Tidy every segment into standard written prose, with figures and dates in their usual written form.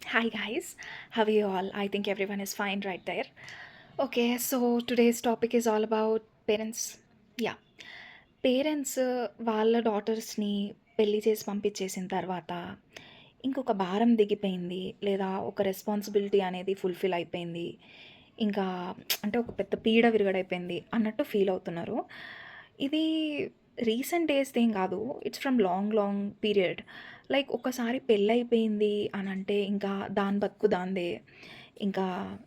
Hi guys, how are you all? I think everyone is fine right there. Okay, so today's topic is all about parents. Yeah, parents వాళ్ళ డాటర్స్ని పెళ్లి చేసి పంపించేసిన తర్వాత ఇంకొక భారం దిగిపోయింది లేదా ఒక రెస్పాన్సిబిలిటీ అనేది ఫుల్ఫిల్ అయిపోయింది. ఇంకా అంటే ఒక పెద్ద పీడ విరగడైపోయింది అన్నట్టు ఫీల్ అవుతున్నారు. ఇది రీసెంట్ డేస్‌ది ఏం కాదు. It's from long long period. Like ఒక్కసారి పెళ్ళైపోయింది అనంటే ఇంకా దాని బతుకు దాందే. ఇంకా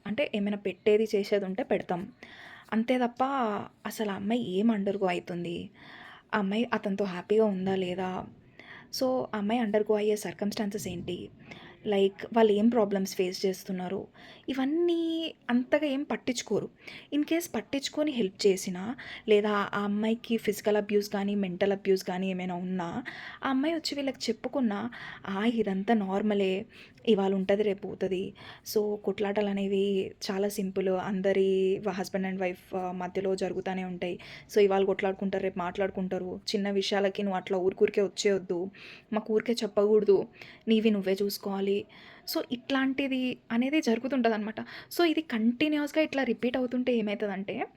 అంటే ఏమైనా పెట్టేది చేసేది ఉంటే పెడతాం. అంతే తప్ప అసలు ఆ అమ్మాయి ఏం అండర్‌గో అయితుంది? ఆ అమ్మాయి అతనితో హ్యాపీగా ఉందా లేదా? సో, ఆ అమ్మాయి అండర్‌గో అయ్యే సర్కమ్‌స్టాన్సెస్ ఏంటి? లైక్ వాళ్ళు ఏం ప్రాబ్లమ్స్ ఫేస్ చేస్తున్నారు? ఇవన్నీ అంతగా ఏం పట్టించుకోరు. ఇన్ కేస్ పట్టించుకొని హెల్ప్ చేసినా, లేదా ఆ అమ్మాయికి ఫిజికల్ అబ్యూస్ గానీ, మెంటల్ అబ్యూస్ గానీ ఏమైనా ఉన్నా, ఆ అమ్మాయి వచ్చి వీళ్ళకి చెప్పుకున్నా, ఇదంతా నార్మలే. ఇవాళ ఉంటది, రేపు పోతది. సో, కొట్లాటలనేవి చాలా సింపుల్. అందరి హస్బెండ్ అండ్ వైఫ్ మధ్యలో జరుగుతానే ఉంటాయి. సో, ఇవాళ కొట్లాడుకుంటారు, రేపు మాట్లాడుకుంటారు. చిన్న విషయాలకి నువ్వు అట్లా ఊరికూరికే వచ్చేయొద్దు. మాకు ఊరికే చెప్పకూడదు. నీవి నువ్వే చూసుకోవాలి. సో, ఇట్లాంటిది అనేది జరుగుతుంటదనమాట. సో, ఇది కంటిన్యూయస్‌గా ఇట్లా రిపీట్ అవుతుంటే ఏమైతదంటే,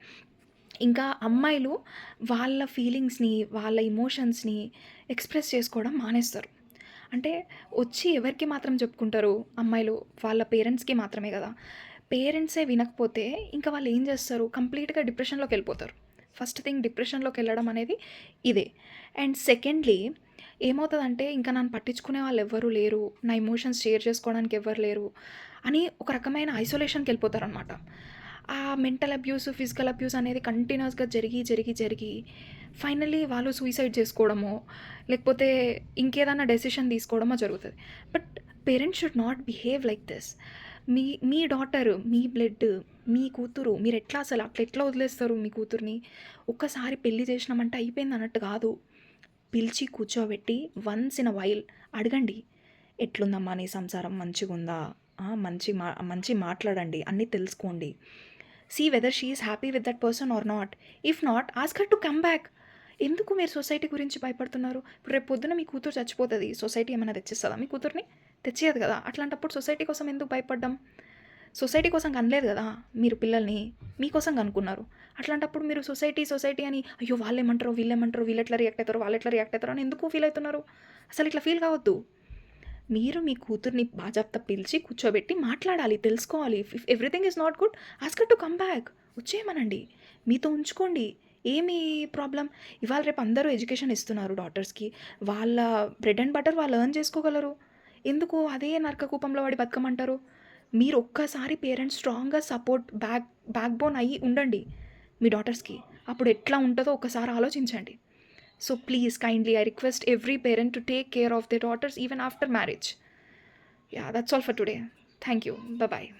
ఇంకా అమ్మాయిలు వాళ్ళ ఫీలింగ్స్‌ని, వాళ్ళ ఎమోషన్స్‌ని ఎక్స్‌ప్రెస్ చేసుకోవడం మానేస్తారు. అంటే వచ్చి ఎవరికి మాత్రం చెప్పుకుంటారు అమ్మాయిలు? వాళ్ళ పేరెంట్స్‌కి మాత్రమే గదా! పేరెంట్సే వినకపోతే ఇంకా వాళ్ళు ఏం చేస్తారు? కంప్లీట్‌గా డిప్రెషన్‌లోకెళ్ళిపోతారు. ఫస్ట్ థింగ్ డిప్రెషన్‌లోకెళ్ళడం అనేది ఇదే. అండ్ సెకండ్‌లీ ఏమవుతదంటే ఇంకా నన్ను పట్టించుకునే వాళ్ళు ఎవ్వరు లేరు. నా ఎమోషన్స్ షేర్ చేసుకోవడానికి ఎవ్వరు లేరు అని ఒక రకమైన ఐసోలేషన్‌కెళ్ళిపోతారనమాట. ఆ మెంటల్ అబ్యూస్, ఫిజికల్ అబ్యూస్ అనేది కంటిన్యూయస్‌గా జరిగి ఫైనల్లీ వాళ్ళు సూసైడ్ చేసుకోవడమో, లేకపోతే ఇంకేదన్నా డెసిషన్ తీసుకోవడమో జరుగుతది. But parents should not behave like this. మీ మీ డాటర్, మీ బ్లడ్, మీ కూతురు మీరెట్లా అసలు అట్లెట్లా వదిలేస్తారు మీ కూతుర్ని? ఒక్కసారి పెళ్లి చేసినామంటే అయిపోయింది అన్నట్టు కాదు. పిలిచి కూర్చోబెట్టి వన్స్ ఇన్ ఎ వైల్ అడగండి. ఎట్లుందమ్మా నీ సంసారం మంచిగుందా? మంచి మాట్లాడండి. అన్నీ తెలుసుకోండి. See whether she is happy with that person or not. If not ask her to come back. ఎందుకు మీరు సొసైటీ గురించి భయపడుతున్నారు? ఇప్పుడు రేపు పొద్దున మీ కూతురు చచ్చిపోతది. సొసైటీ ఏమైనా తెచ్చిస్తదా మీ కూతురిని? తెచ్చియదు కదా! అట్లాంటప్పుడు సొసైటీ కోసం ఎందుకు భయపడ్డం? సొసైటీ కోసం కనలేదు కదా మీరు పిల్లల్ని. మీకోసం కనుక్కున్నారు. అట్లాంటప్పుడు మీరు సొసైటీ అని అయ్యో! వాళ్ళేమంటారో, వీళ్ళేమంటారో, వీళ్ళెట్లా రియాక్ట్ అయితారో, వాళ్ళెట్లా రియాక్ట్ అయితారో అని ఎందుకు ఫీల్ అవుతున్నారు? అసలు ఇట్లా ఫీల్ కావద్దు. మీరు మీ కూతుర్ని బాజాప్తా పిలిచి కూర్చోబెట్టి మాట్లాడాలి, తెలుసుకోవాలి. If everything is not good ask her to come back. వచ్చేయమనండి. మీతో ఉంచుకోండి. ఏమి ప్రాబ్లమ్? ఇవాళ రేపు అందరూ ఎడ్యుకేషన్ ఇస్తున్నారు డాటర్స్‌కి. వాళ్ళ బ్రెడ్ అండ్ బటర్ వాళ్ళు ఎర్న్ చేసుకోగలరు. ఎందుకు అదే నరకకూపంలో పడి బతకమంటారు? మీరు ఒక్కసారి పేరెంట్స్ స్ట్రాంగ్‌గా సపోర్ట్ బ్యాక్ బోన్ అయ్యి ఉండండి మీ డాటర్స్‌కి. అప్పుడు ఎట్లా ఉంటదో ఒక్కసారి ఆలోచించండి. So please kindly I request every parent to take care of their daughters even after marriage. Yeah, that's all for today. Thank you. Bye bye.